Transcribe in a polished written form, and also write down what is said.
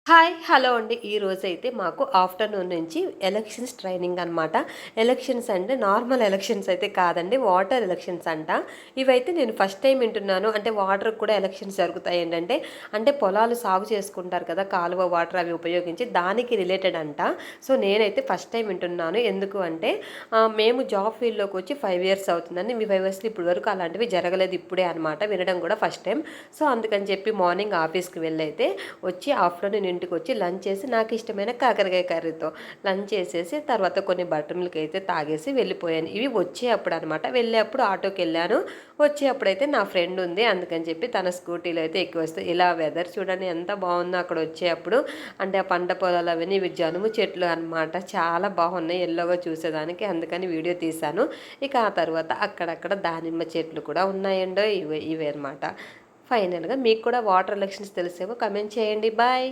Hi hello అండి. ఈరోజైతే మాకు ఆఫ్టర్నూన్ నుంచి ఎలక్షన్స్ ట్రైనింగ్ అనమాట. ఎలక్షన్స్ అంటే నార్మల్ ఎలక్షన్స్ అయితే కాదండి, వాటర్ ఎలక్షన్స్ అంట. ఇవైతే నేను ఫస్ట్ టైం వింటున్నాను. అంటే వాటర్కి కూడా ఎలక్షన్స్ జరుగుతాయి ఏంటంటే, అంటే పొలాలు సాగు చేసుకుంటారు కదా, కాలువ వాటర్ అవి ఉపయోగించి దానికి రిలేటెడ్ అంట. సో నేనైతే ఫస్ట్ టైం వింటున్నాను. ఎందుకు అంటే మేము జాబ్ ఫీల్డ్లోకి వచ్చి 5 ఇయర్స్ అవుతుందండి. మీ 5 ఇయర్స్లో ఇప్పటి వరకు అలాంటివి జరగలేదు, ఇప్పుడే అనమాట వినడం కూడా ఫస్ట్ టైం. సో అందుకని చెప్పి మార్నింగ్ ఆఫీస్కి వెళ్ళైతే వచ్చి ఆఫ్టర్నూన్ ఇంటికి వచ్చి లంచ్ చేసి నాకు ఇష్టమైన కాకరకాయ కర్రీతో లంచ్ చేసేసి తర్వాత కొన్ని బటర్ మిల్క్ అయితే తాగేసి వెళ్ళిపోయాను. ఇవి వచ్చేటప్పుడు అనమాట. వెళ్ళేప్పుడు ఆటోకి వెళ్ళాను, వచ్చేటప్పుడైతే నా ఫ్రెండ్ ఉంది, అందుకని చెప్పి తన స్కూటీలో అయితే ఎక్కువ వస్తాయి. ఇలా వెదర్ చూడండి ఎంత బాగుందో అక్కడ వచ్చేటప్పుడు. అంటే ఆ పంట పొలాలు అవన్నీ ఇవి జనుము చెట్లు అనమాట, చాలా బాగున్నాయి ఎల్లోగా చూసేదానికి, అందుకని వీడియో తీశాను. ఇక ఆ తర్వాత అక్కడక్కడ దానిమ్మ చెట్లు కూడా ఉన్నాయండో, ఇవే అనమాట. ఫైనల్గా మీకు కూడా వాటర్ ఎలక్షన్స్ తెలిసేమో కమెంట్ చేయండి. బాయ్.